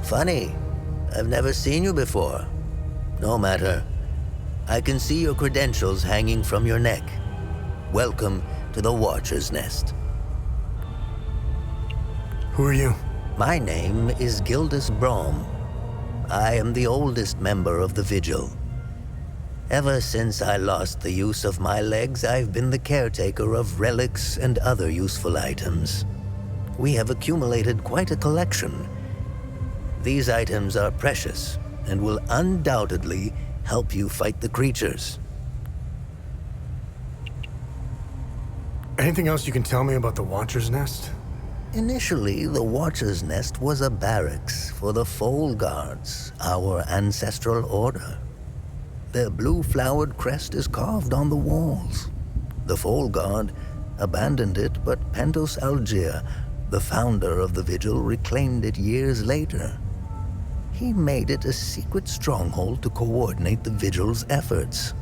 Funny. I've never seen you before. No matter. I can see your credentials hanging from your neck. Welcome to the Watcher's Nest. Who are you? My name is Gildas Brom. I am the oldest member of the Vigil. Ever since I lost the use of my legs, I've been the caretaker of relics and other useful items. We have accumulated quite a collection. These items are precious and will undoubtedly help you fight the creatures. Anything else you can tell me about the Watcher's Nest? Initially, the Watcher's Nest was a barracks for the Foal Guards, our ancestral order. Their blue-flowered crest is carved on the walls. The Foal Guard abandoned it, but Pentos Algier, the founder of the Vigil, reclaimed it years later. He made it a secret stronghold to coordinate the Vigil's efforts.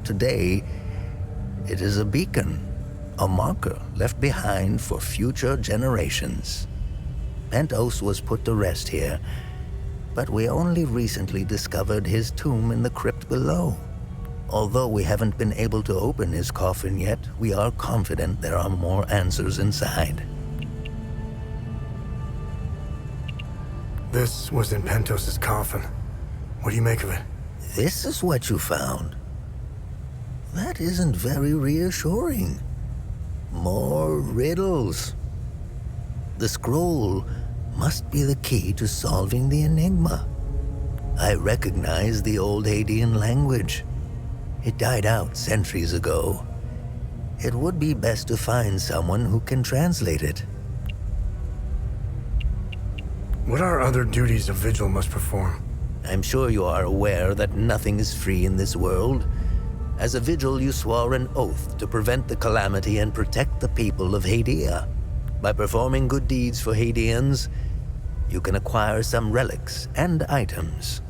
Today, it is a beacon, a marker left behind for future generations. Pentos was put to rest here, but we only recently discovered his tomb in the crypt below. Although we haven't been able to open his coffin yet, we are confident there are more answers inside. This was in Pentos' coffin. What do you make of it? This is what you found. That isn't very reassuring. More riddles. The scroll must be the key to solving the enigma. I recognize the old Hadean language. It died out centuries ago. It would be best to find someone who can translate it. What are other duties a Vigil must perform? I'm sure you are aware that nothing is free in this world. As a Vigil, you swore an oath to prevent the calamity and protect the people of Hadea. By performing good deeds for Hadeans, you can acquire some relics and items.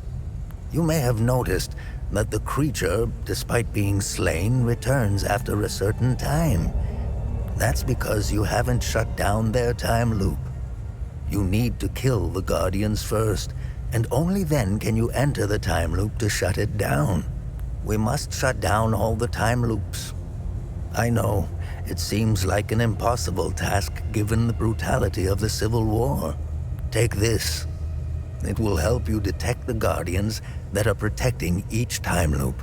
You may have noticed that the creature, despite being slain, returns after a certain time. That's because you haven't shut down their time loop. You need to kill the Guardians first, and only then can you enter the time loop to shut it down. We must shut down all the time loops. I know, it seems like an impossible task given the brutality of the Civil War. Take this. It will help you detect the Guardians that are protecting each time loop.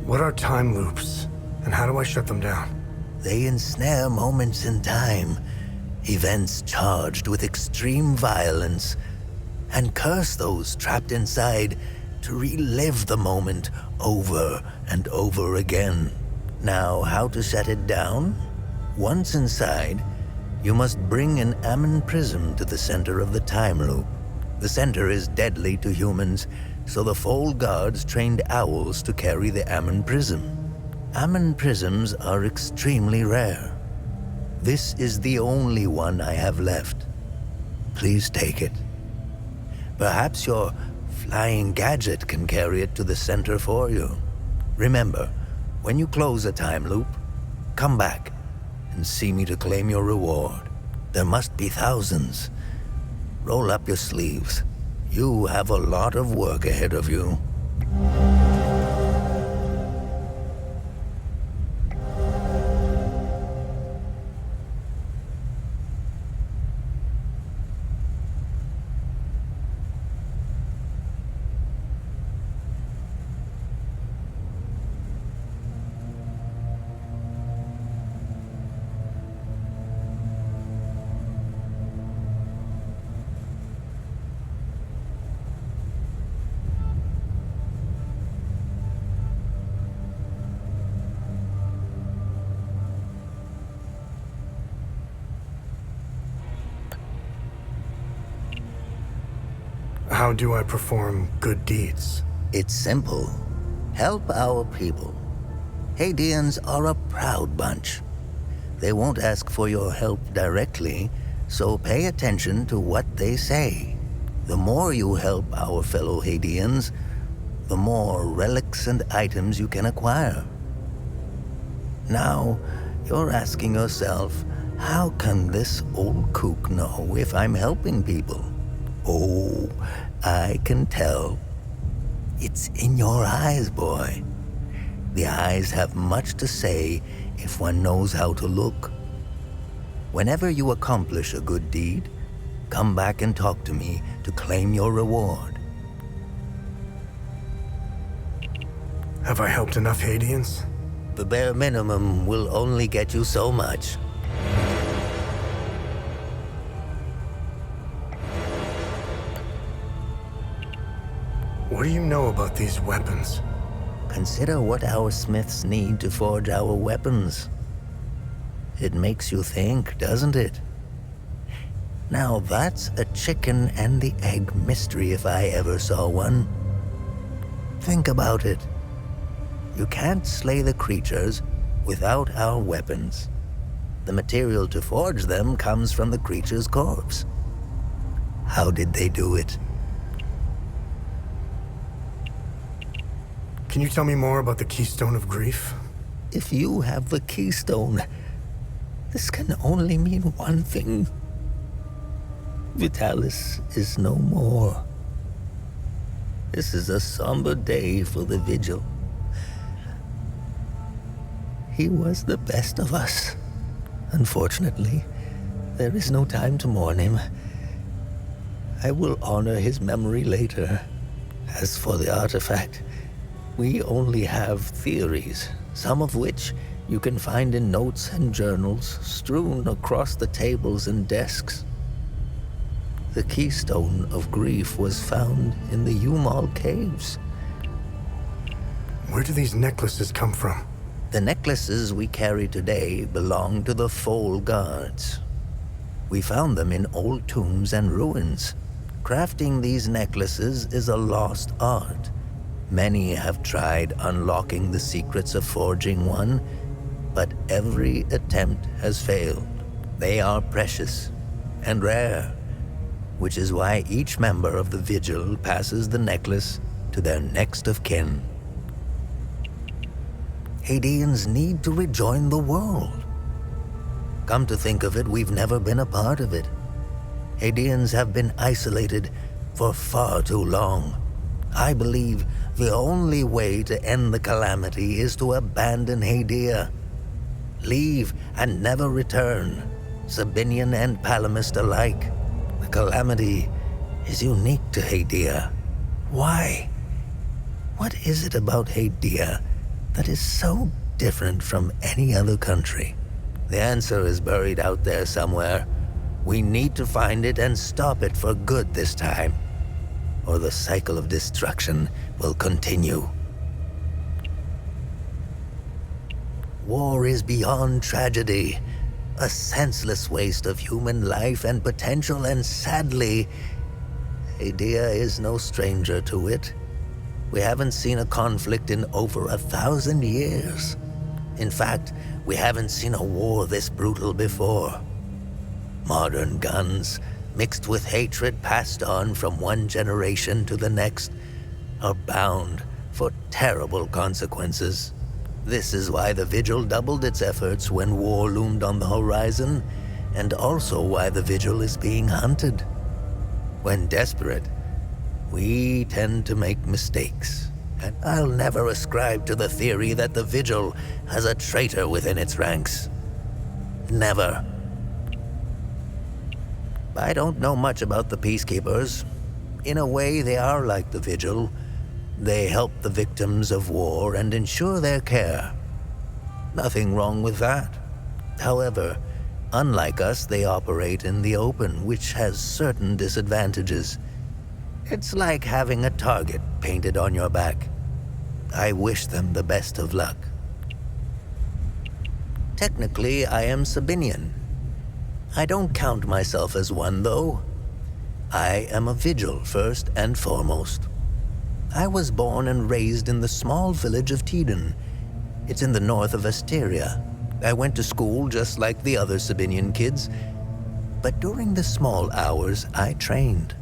What are time loops, and how do I shut them down? They ensnare moments in time, events charged with extreme violence, and curse those trapped inside to relive the moment over and over again. Now, how to shut it down? Once inside, you must bring an Ammon prism to the center of the time loop. The center is deadly to humans, so the Foal Guards trained owls to carry the Ammon prism. Ammon prisms are extremely rare. This is the only one I have left. Please take it. Perhaps your flying gadget can carry it to the center for you. Remember, when you close a time loop, come back and see me to claim your reward. There must be thousands. Roll up your sleeves. You have a lot of work ahead of you. How do I perform good deeds? It's simple. Help our people. Hadeans are a proud bunch. They won't ask for your help directly, so pay attention to what they say. The more you help our fellow Hadeans, the more relics and items you can acquire. Now, you're asking yourself, how can this old kook know if I'm helping people? Oh, I can tell. It's in your eyes, boy. The eyes have much to say if one knows how to look. Whenever you accomplish a good deed, come back and talk to me to claim your reward. Have I helped enough Hadeans? The bare minimum will only get you so much. What do you know about these weapons? Consider what our smiths need to forge our weapons. It makes you think, doesn't it? Now that's a chicken and the egg mystery if I ever saw one. Think about it. You can't slay the creatures without our weapons. The material to forge them comes from the creature's corpse. How did they do it? Can you tell me more about the Keystone of Grief? If you have the keystone, this can only mean one thing. Vitalis is no more. This is a somber day for the Vigil. He was the best of us. Unfortunately, there is no time to mourn him. I will honor his memory later. As for the artifact, we only have theories, some of which you can find in notes and journals strewn across the tables and desks. The Keystone of Grief was found in the Umal Caves. Where do these necklaces come from? The necklaces we carry today belong to the Foal Guards. We found them in old tombs and ruins. Crafting these necklaces is a lost art. Many have tried unlocking the secrets of forging one, but every attempt has failed. They are precious and rare, which is why each member of the Vigil passes the necklace to their next of kin. Hadeans need to rejoin the world. Come to think of it, we've never been a part of it. Hadeans have been isolated for far too long. I believe the only way to end the calamity is to abandon Hadea. Leave and never return, Sabinian and Palamist alike. The calamity is unique to Hadea. Why? What is it about Hadea that is so different from any other country? The answer is buried out there somewhere. We need to find it and stop it for good this time, or the cycle of destruction will continue. War is beyond tragedy, a senseless waste of human life and potential, and sadly, Hadea is no stranger to it. We haven't seen a conflict in over 1,000 years. In fact, we haven't seen a war this brutal before. Modern guns, mixed with hatred passed on from one generation to the next, are bound for terrible consequences. This is why the Vigil doubled its efforts when war loomed on the horizon, and also why the Vigil is being hunted. When desperate, we tend to make mistakes, and I'll never ascribe to the theory that the Vigil has a traitor within its ranks. Never. I don't know much about the Peacekeepers. In a way, they are like the Vigil. They help the victims of war and ensure their care. Nothing wrong with that. However, unlike us, they operate in the open, which has certain disadvantages. It's like having a target painted on your back. I wish them the best of luck. Technically, I am Sabinian. I don't count myself as one, though. I am a Vigil first and foremost. I was born and raised in the small village of Teden. It's in the north of Asteria. I went to school just like the other Sabinian kids, but during the small hours, I trained.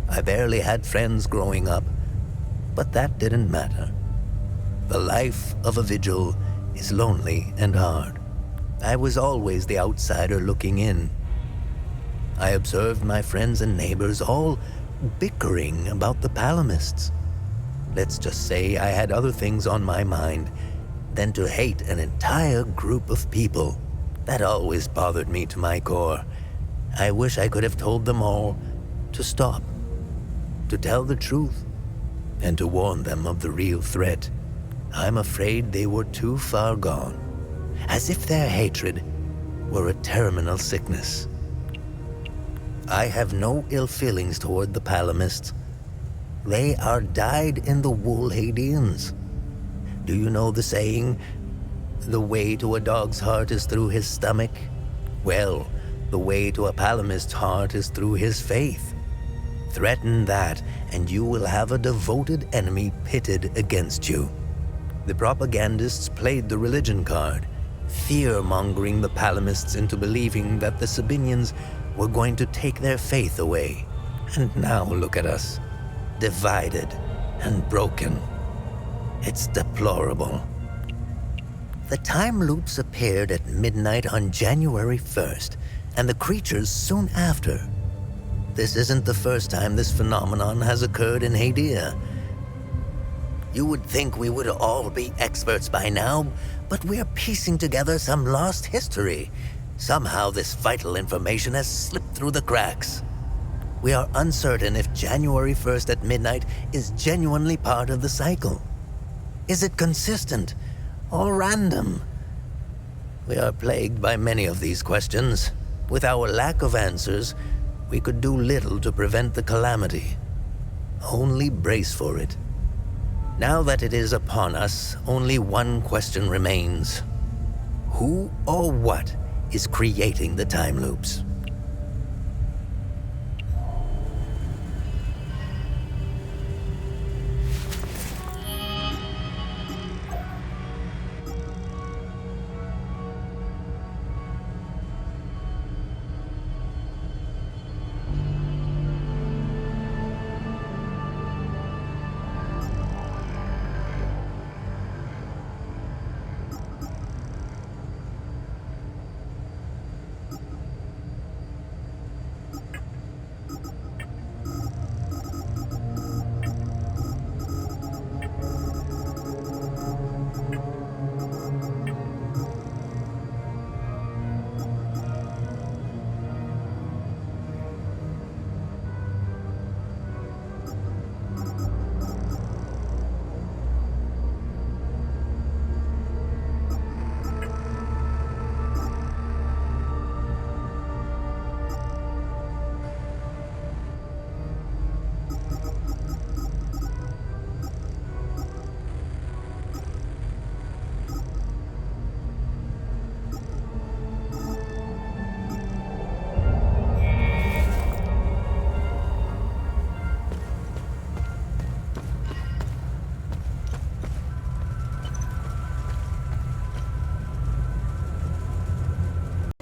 I barely had friends growing up. But that didn't matter. The life of a vigil is lonely and hard. I was always the outsider looking in. I observed my friends and neighbors all bickering about the Palamists. Let's just say I had other things on my mind than to hate an entire group of people. That always bothered me to my core. I wish I could have told them all to stop, to tell the truth, and to warn them of the real threat. I'm afraid they were too far gone, as if their hatred were a terminal sickness. I have no ill feelings toward the Palamists. They are dyed-in-the-wool Hadeans. Do you know the saying, the way to a dog's heart is through his stomach? Well, the way to a Palamist's heart is through his faith. Threaten that, and you will have a devoted enemy pitted against you. The propagandists played the religion card, fear-mongering the Palamists into believing that the Sabinians were going to take their faith away. And now look at us, divided and broken. It's deplorable. The time loops appeared at midnight on January 1st, and the creatures soon after. This isn't the first time this phenomenon has occurred in Hadia. You would think we would all be experts by now, but we're piecing together some lost history. Somehow this vital information has slipped through the cracks. We are uncertain if January 1st at midnight is genuinely part of the cycle. Is it consistent or random? We are plagued by many of these questions. With our lack of answers, we could do little to prevent the calamity. Only brace for it. Now that it is upon us, only one question remains. Who or what is creating the time loops?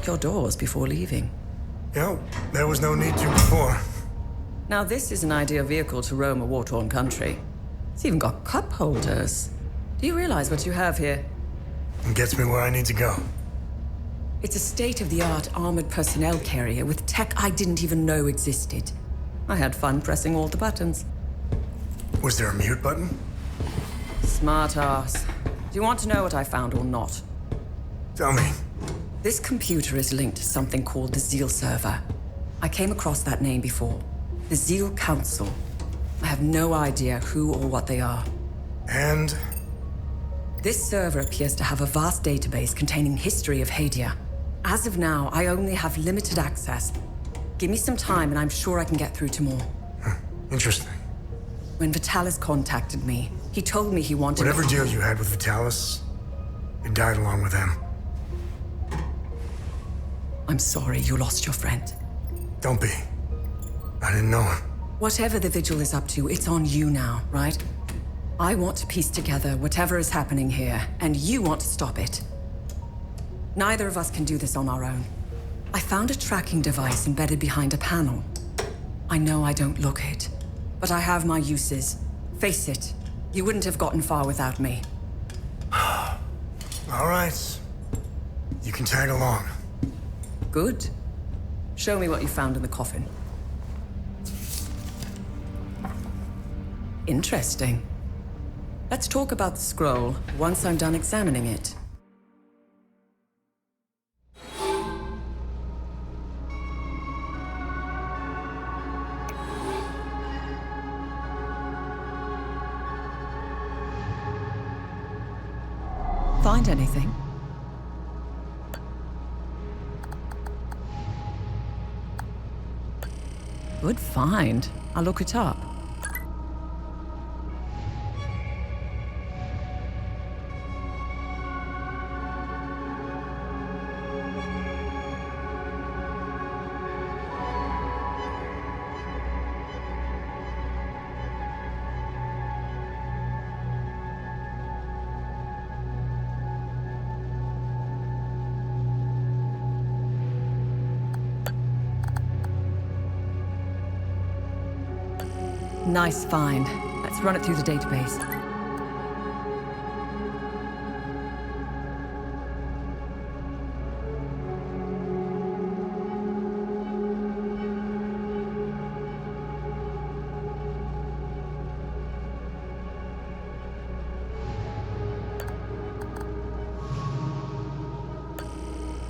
Your doors before leaving. Yeah, there was no need to before. Now this is an ideal vehicle to roam a war-torn country. It's even got cup holders. Do you realize what you have here? It gets me where I need to go. It's a state-of-the-art armored personnel carrier with tech I didn't even know existed. I had fun pressing all the buttons. Was there a mute button? Smart ass. Do you want to know what I found or not? Tell me. This computer is linked to something called the Zeal server. I came across that name before. The Zeal Council. I have no idea who or what they are. And? This server appears to have a vast database containing history of Hadia. As of now, I only have limited access. Give me some time and I'm sure I can get through to more. Interesting. When Vitalis contacted me, he told me he wanted... Whatever deal you had with Vitalis, it died along with him. I'm sorry you lost your friend. Don't be. I didn't know him. Whatever the Vigil is up to, it's on you now, right? I want to piece together whatever is happening here, and you want to stop it. Neither of us can do this on our own. I found a tracking device embedded behind a panel. I know I don't look it, but I have my uses. Face it, You wouldn't have gotten far without me. All right. You can tag along. Good. Show me what you found in the coffin. Interesting. Let's talk about the scroll once I'm done examining it. Find anything? Good find. I'll look it up. Nice find. Let's run it through the database.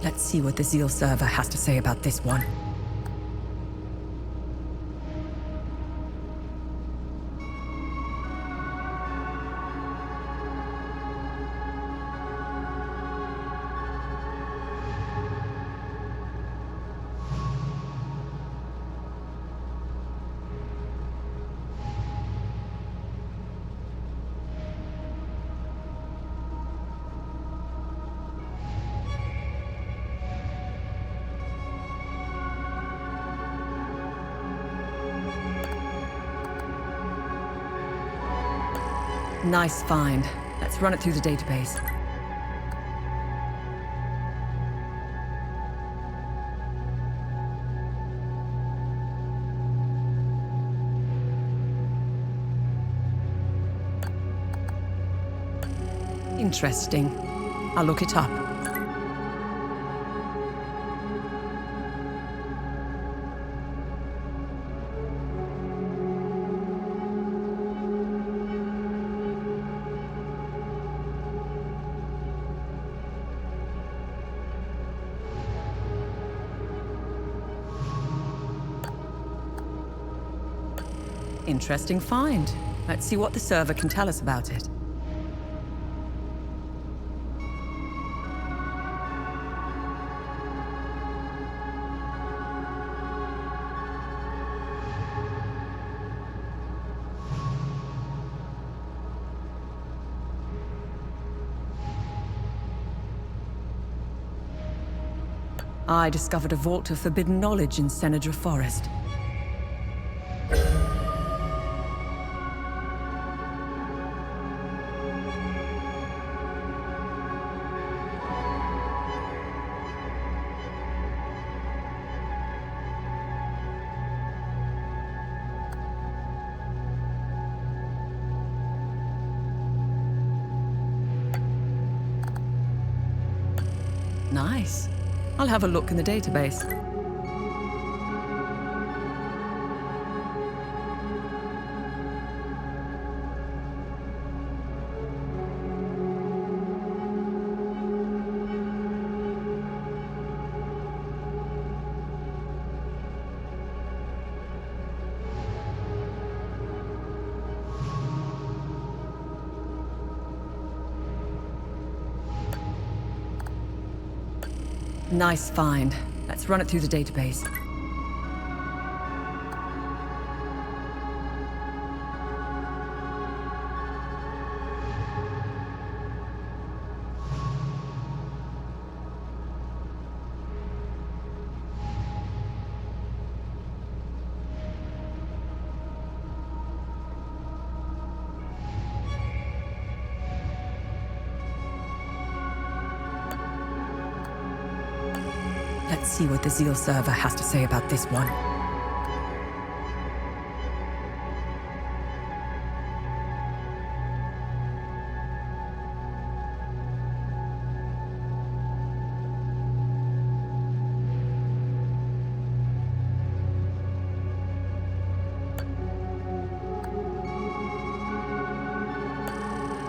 Let's see what the Zeal server has to say about this one. Nice find. Let's run it through the database. Interesting. I'll look it up. Interesting find. Let's see what the server can tell us about it. I discovered a vault of forbidden knowledge in Senedra Forest. Nice. I'll have a look in the database. Nice find. Let's run it through the database. Let's see what the Zeal server has to say about this one.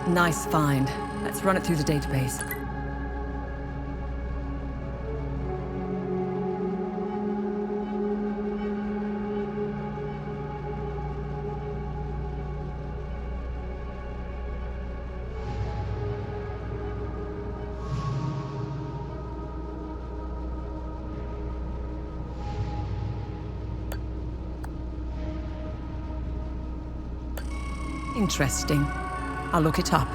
Nice find. Let's run it through the database. Interesting. I'll look it up.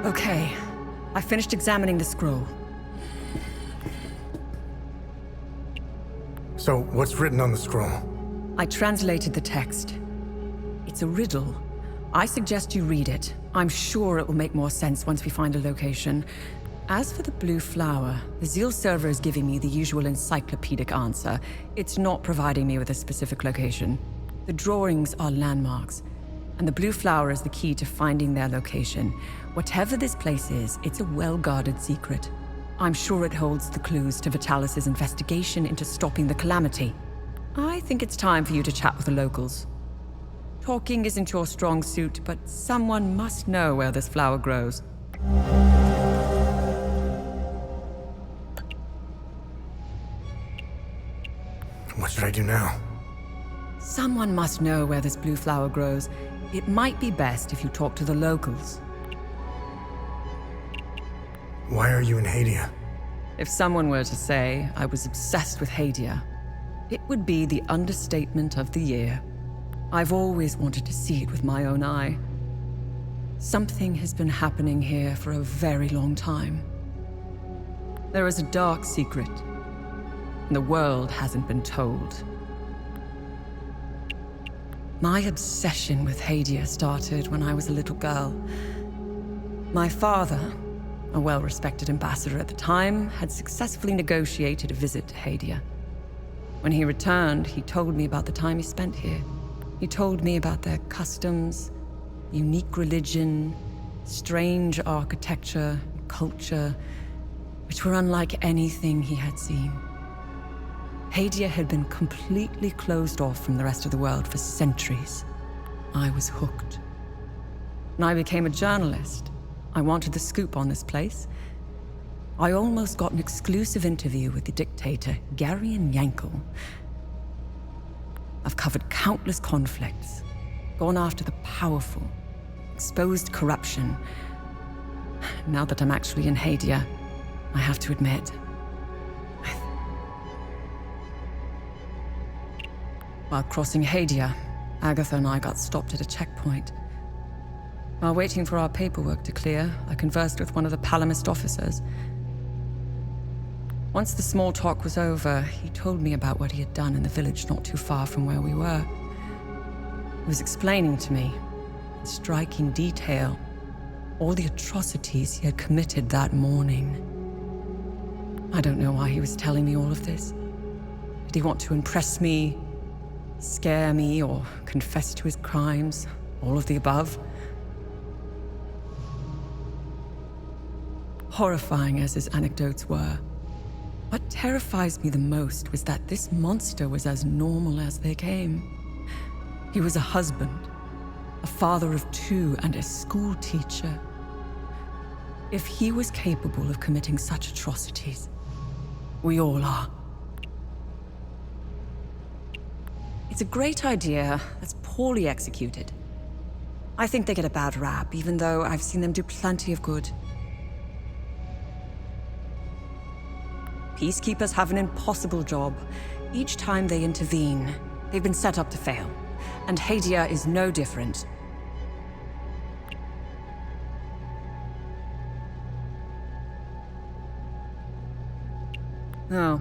Okay, I finished examining the scroll. So, what's written on the scroll? I translated the text. It's a riddle. I suggest you read it. I'm sure it will make more sense once we find a location. As for the blue flower, the Zeal server is giving me the usual encyclopedic answer. It's not providing me with a specific location. The drawings are landmarks, and the blue flower is the key to finding their location. Whatever this place is, it's a well-guarded secret. I'm sure it holds the clues to Vitalis' investigation into stopping the calamity. I think it's time for you to chat with the locals. Talking isn't your strong suit, but someone must know where this flower grows. What should I do now? Someone must know where this blue flower grows. It might be best if you talk to the locals. Why are you in Hadia? If someone were to say I was obsessed with Hadia, it would be the understatement of the year. I've always wanted to see it with my own eye. Something has been happening here for a very long time. There is a dark secret, and the world hasn't been told. My obsession with Hadia started when I was a little girl. My father, a well-respected ambassador at the time, had successfully negotiated a visit to Hadia. When he returned, he told me about the time he spent here. He told me about their customs, unique religion, strange architecture, culture, which were unlike anything he had seen. Hadia had been completely closed off from the rest of the world for centuries. I was hooked. When I became a journalist, I wanted the scoop on this place. I almost got an exclusive interview with the dictator, Garion Yankel. I've covered countless conflicts, gone after the powerful, exposed corruption. Now that I'm actually in Hadia, I have to admit, while crossing Hadia, Agatha and I got stopped at a checkpoint. While waiting for our paperwork to clear, I conversed with one of the Palamist officers. Once the small talk was over, he told me about what he had done in the village not too far from where we were. He was explaining to me, in striking detail, all the atrocities he had committed that morning. I don't know why he was telling me all of this. Did he want to impress me, scare me, or confess to his crimes? All of the above? Horrifying as his anecdotes were, what terrifies me the most was that this monster was as normal as they came. He was a husband, a father of two, and a school teacher. If he was capable of committing such atrocities, we all are. It's a great idea that's poorly executed. I think they get a bad rap, even though I've seen them do plenty of good. Peacekeepers have an impossible job. Each time they intervene, they've been set up to fail. and Hadia is no different. Oh,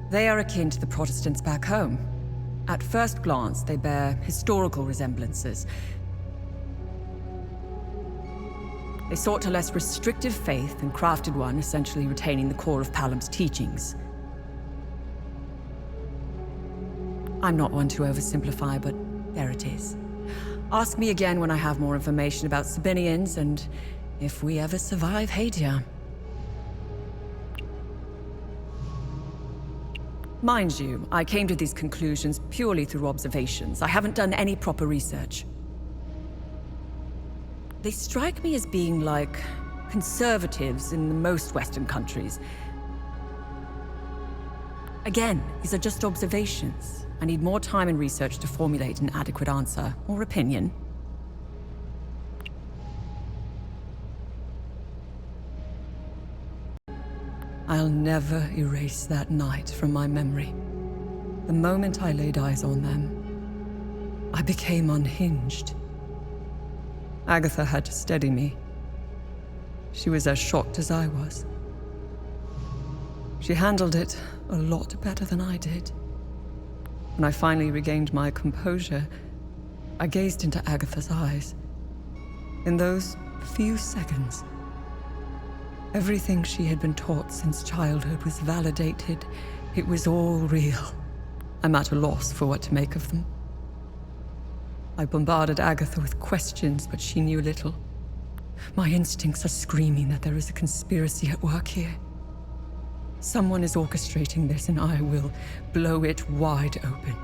they are akin to the Protestants back home. At first glance, they bear historical resemblances. They sought a less restrictive faith and crafted one essentially retaining the core of Palam's teachings. I'm not one to oversimplify, but there it is. Ask me again when I have more information about Sabinians and if we ever survive Hadia. Mind you, I came to these conclusions purely through observations. I haven't done any proper research. They strike me as being like conservatives in most Western countries. Again, these are just observations. I need more time and research to formulate an adequate answer or opinion. I'll never erase that night from my memory. The moment I laid eyes on them, I became unhinged. Agatha had to steady me. She was as shocked as I was. She handled it a lot better than I did. When I finally regained my composure, I gazed into Agatha's eyes. In those few seconds, everything she had been taught since childhood was validated. It was all real. I'm at a loss for what to make of them. I bombarded Agatha with questions, but she knew little. My instincts are screaming that there is a conspiracy at work here. Someone is orchestrating this, and I will blow it wide open.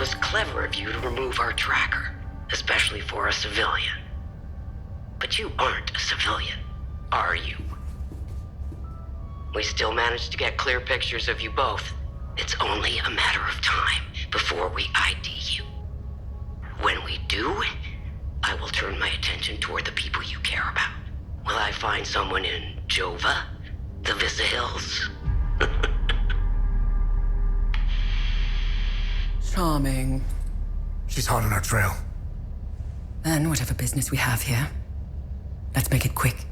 was clever of you to remove our tracker, especially for a civilian. But you aren't a civilian, are you? We still managed to get clear pictures of you both. It's only a matter of time before we ID you. When we do, I will turn my attention toward the people you care about. Will I find someone in Jova? The Vista Hills? Charming. She's hot on our trail. Then whatever business we have here, let's make it quick.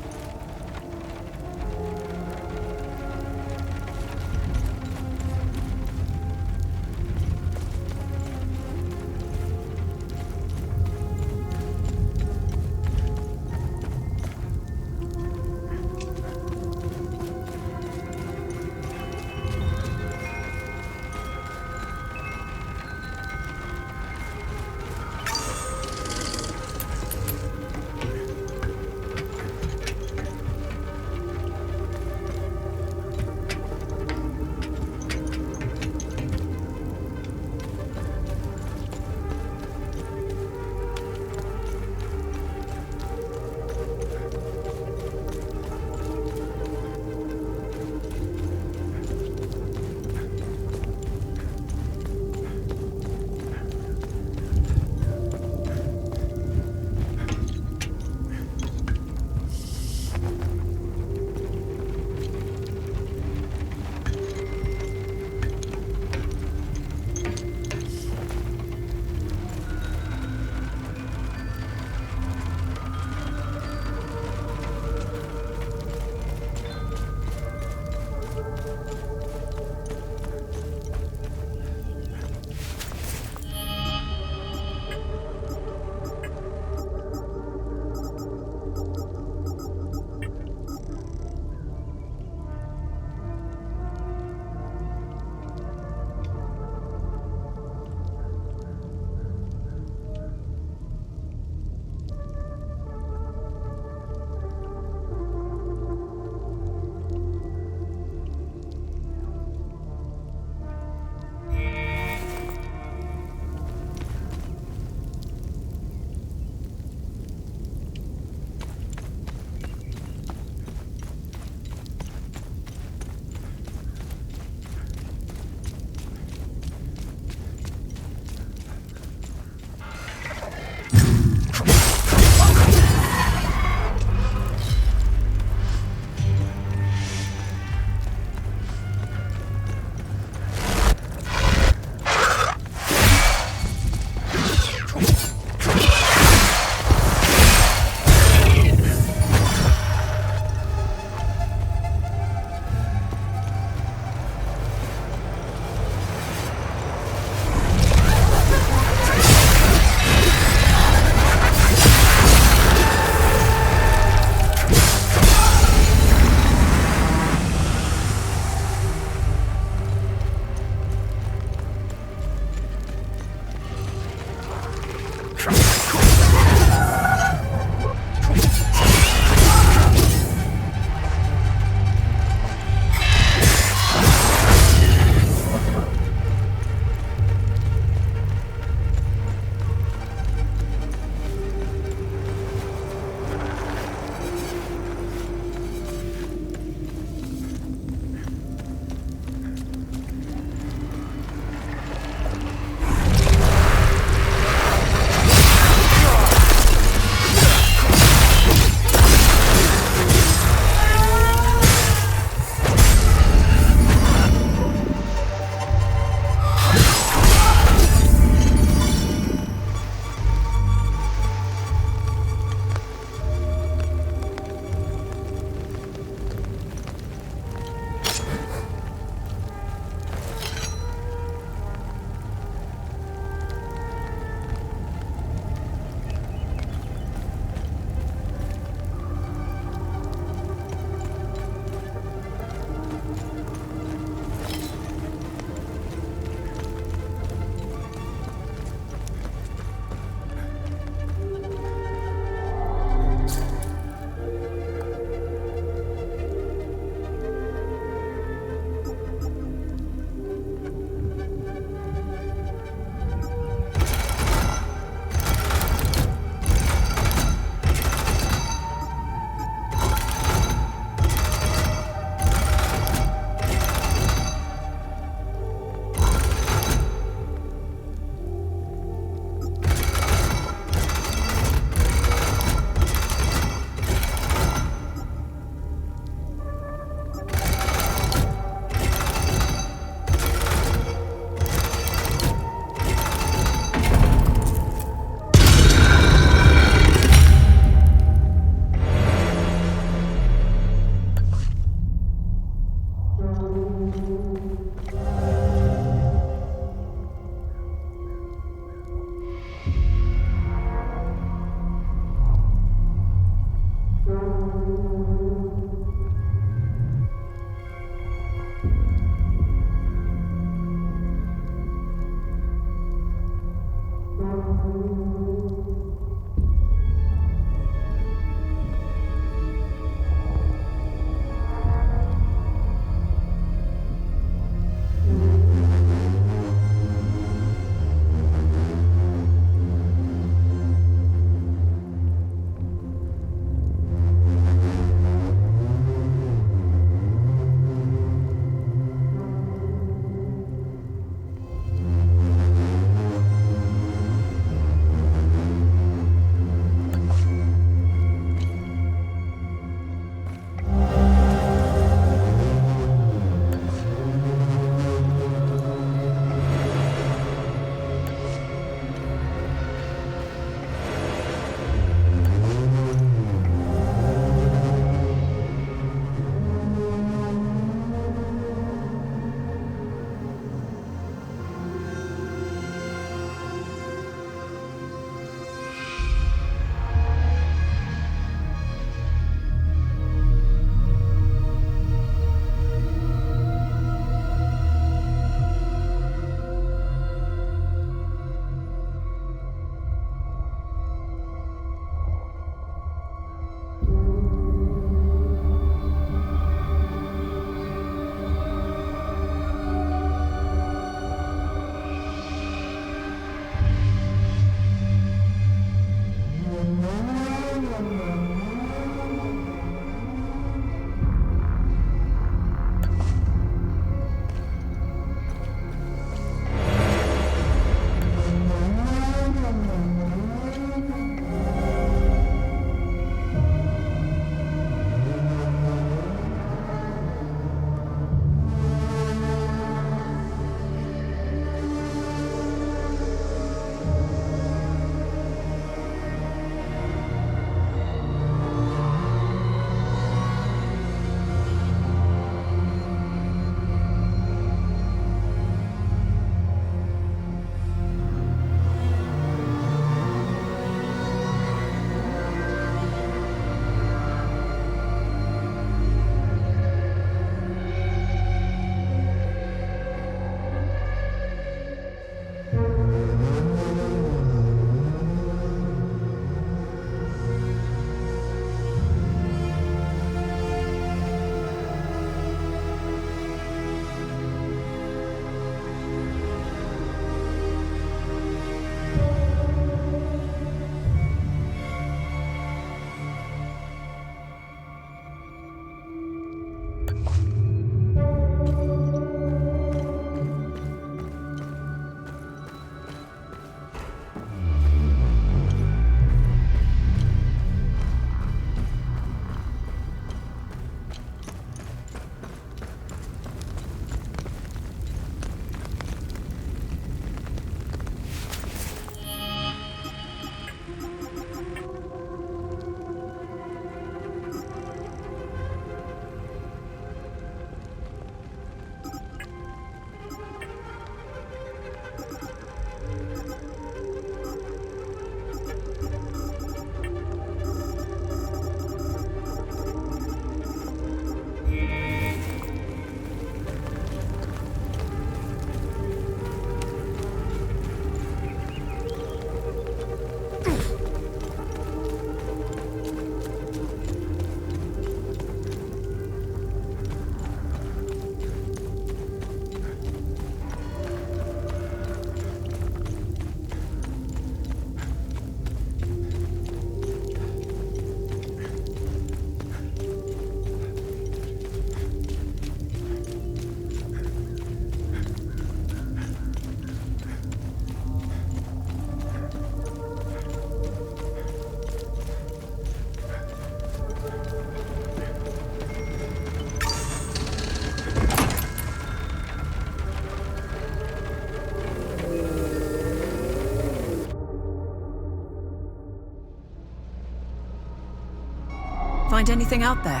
find anything out there?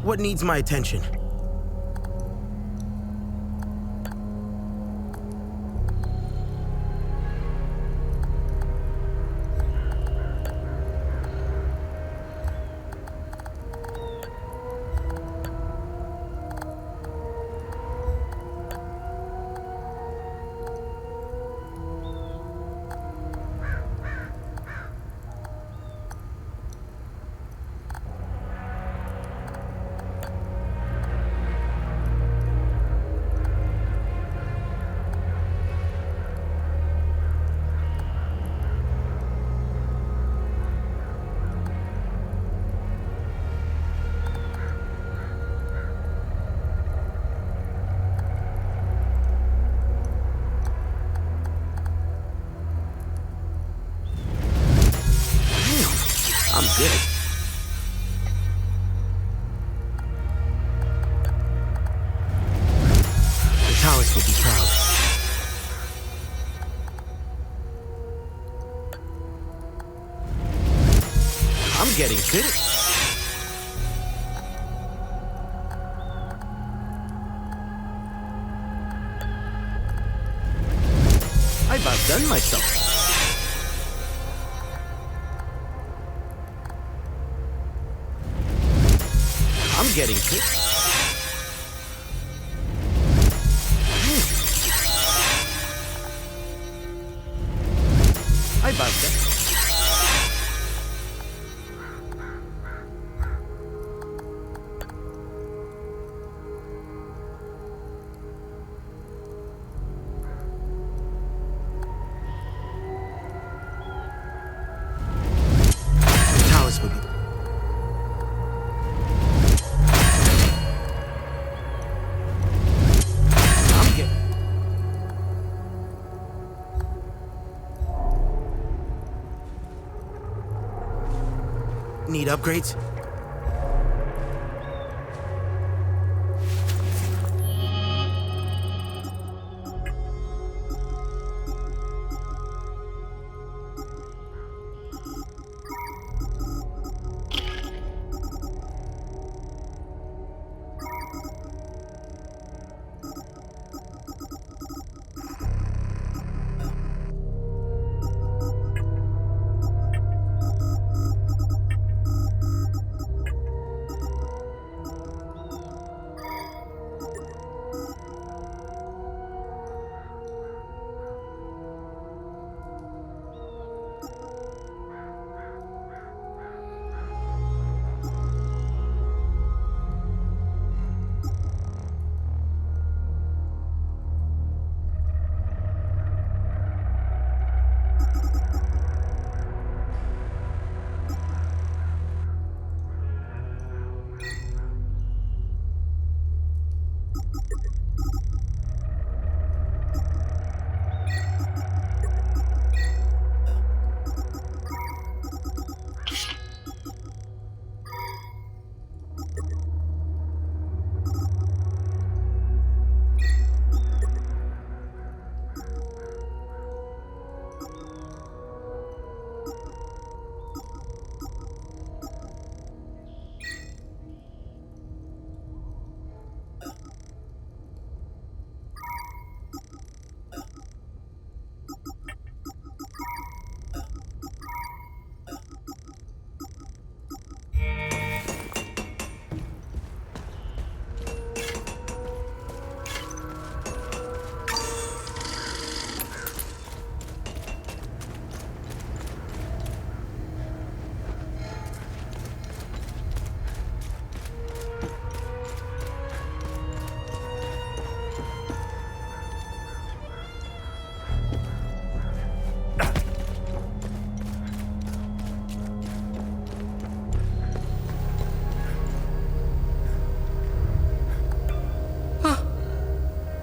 What needs my attention? I'm good. The Taoists would be proud. I'm getting good. I've outdone myself. I'm getting good. I've outdone. Need upgrades?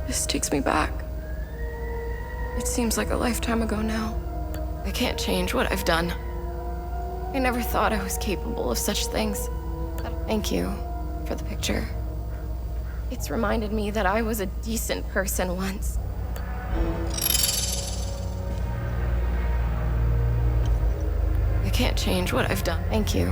This takes me back. It seems like a lifetime ago now. I can't change what I've done. I never thought I was capable of such things. Thank you for the picture. It's reminded me that I was a decent person once. I can't change what I've done. Thank you.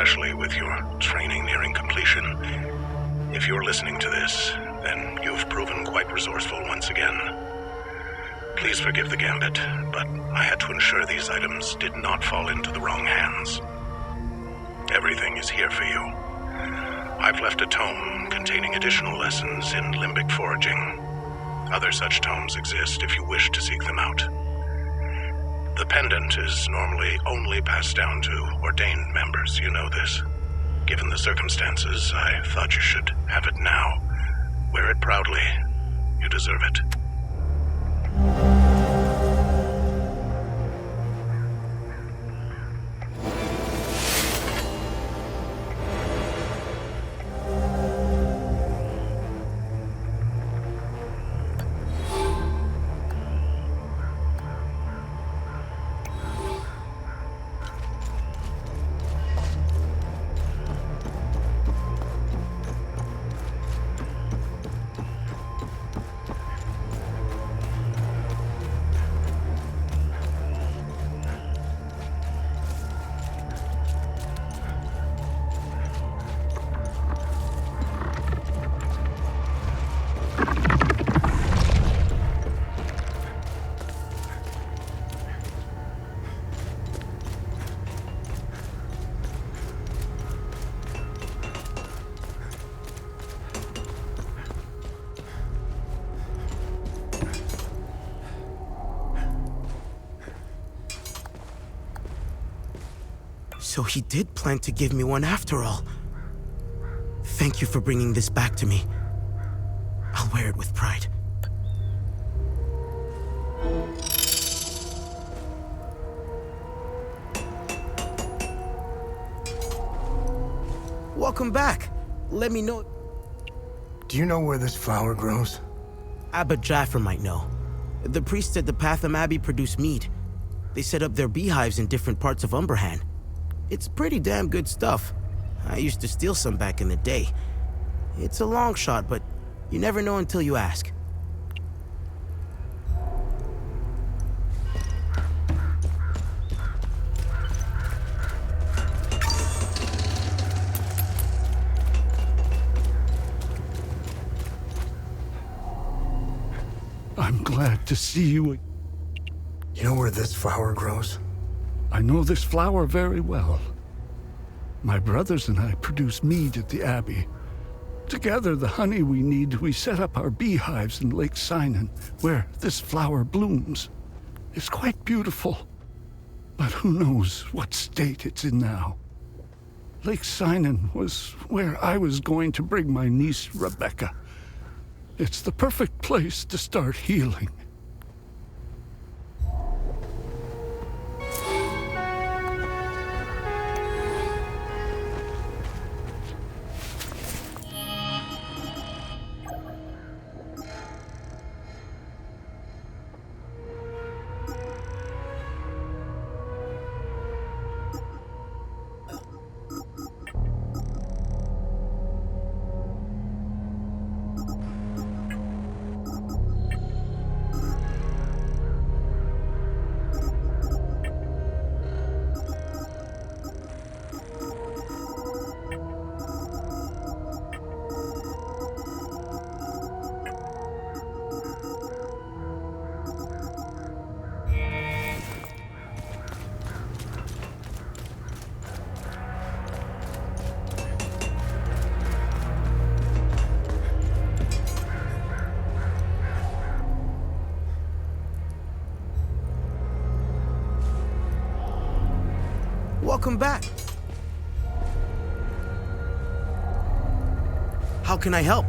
especially with your training nearing completion. If you're listening to this, then you've proven quite resourceful once again. Please forgive the gambit, but I had to ensure these items did not fall into the wrong hands. Everything is here for you. I've left a tome containing additional lessons in limbic foraging. Other such tomes exist if you wish to seek them out. The pendant is normally only passed down to ordained members, you know this. Given the circumstances, I thought you should have it now. Wear it proudly. You deserve it. So he did plan to give me one after all. Thank you for bringing this back to me. I'll wear it with pride. Welcome back. Let me know. Do you know where this flower grows? Abbot Jaffer might know. The priests at the Patham Abbey produce mead. They set up their beehives in different parts of Umberhan. It's pretty damn good stuff. I used to steal some back in the day. It's a long shot, but you never know until you ask. I'm glad to see you. You know where this flower grows? I know this flower very well. My brothers and I produce mead at the Abbey. Together, the honey we need, we set up our beehives in Lake Sinan, where this flower blooms. It's quite beautiful, but who knows what state it's in now. Lake Sinan was where I was going to bring my niece, Rebecca. It's the perfect place to start healing. Welcome back. How can I help?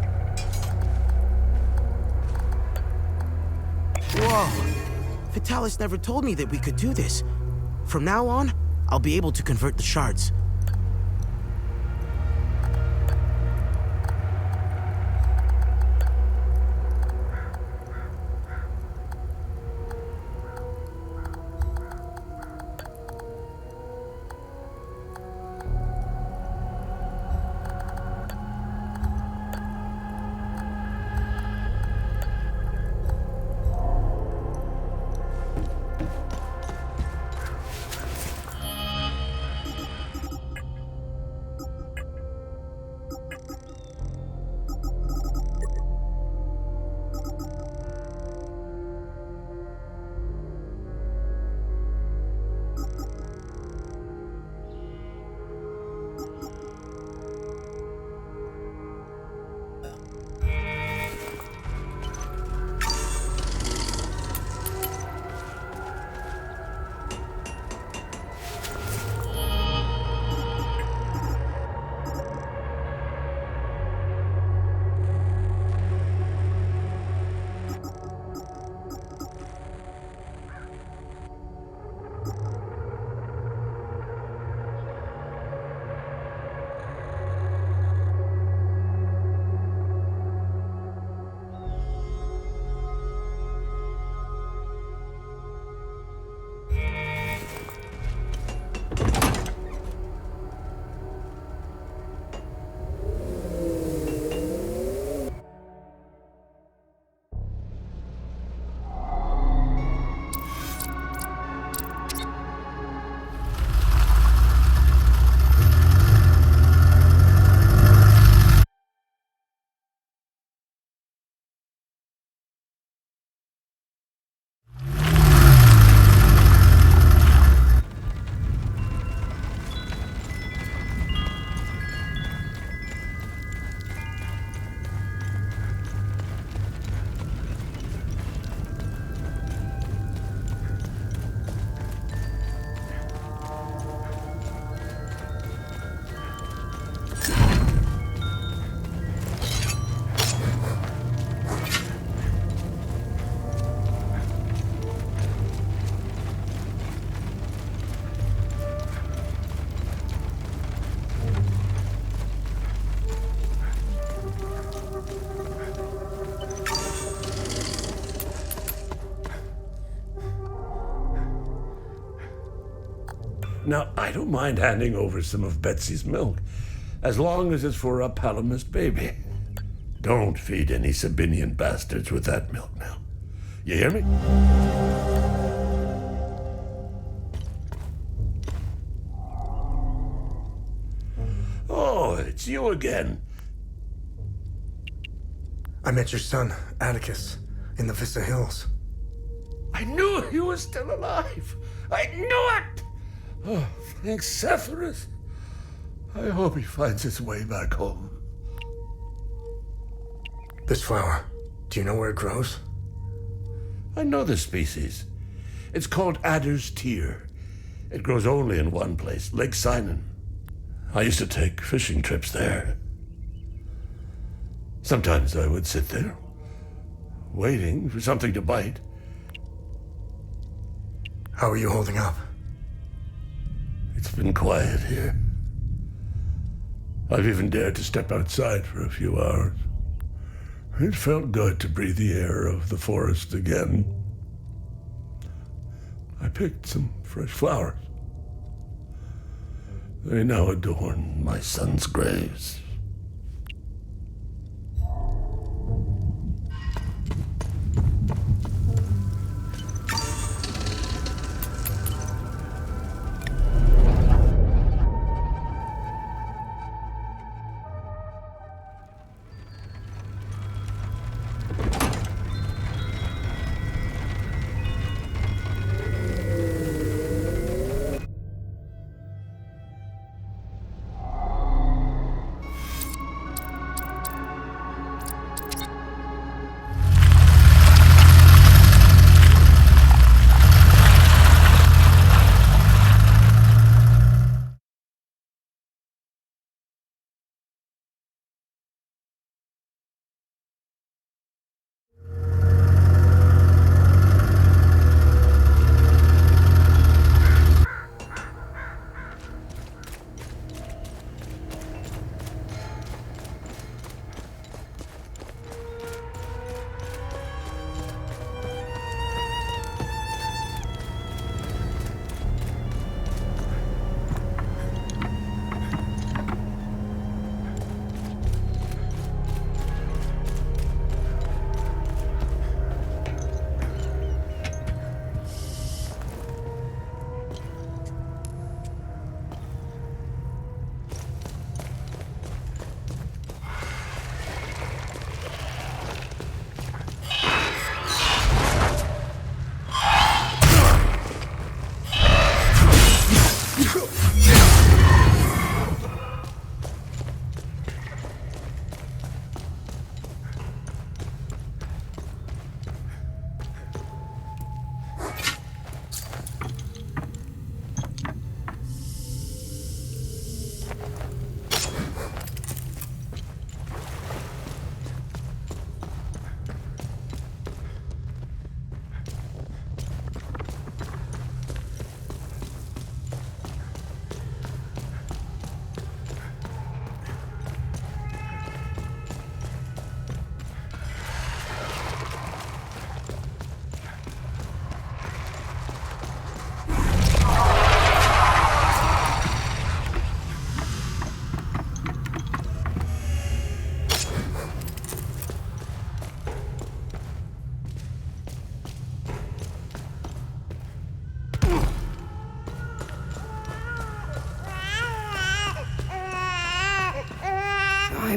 Whoa! Vitalis never told me that we could do this. From now on, I'll be able to convert the shards. Now, I don't mind handing over some of Betsy's milk, as long as it's for a Palamist baby. Don't feed any Sabinian bastards with that milk now. You hear me? Oh, it's you again. I met your son, Atticus, in the Vista Hills. I knew he was still alive. I knew it! Oh, thanks, Sephiroth. I hope he finds his way back home. This flower, do you know where it grows? I know the species. It's called Adder's Tear. It grows only in one place, Lake Sinan. I used to take fishing trips there. Sometimes I would sit there, waiting for something to bite. How are you holding up? It's been quiet here. I've even dared to step outside for a few hours. It felt good to breathe the air of the forest again. I picked some fresh flowers. They now adorn my son's graves.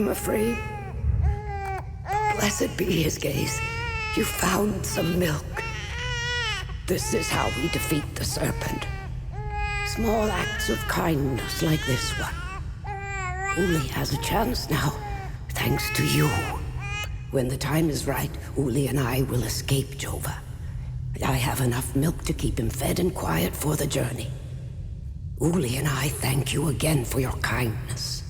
I'm afraid. Blessed be his gaze. You found some milk. This is how we defeat the serpent. Small acts of kindness like this one. Uli has a chance now, thanks to you. When the time is right, Uli and I will escape Jova. I have enough milk to keep him fed and quiet for the journey. Uli and I thank you again for your kindness.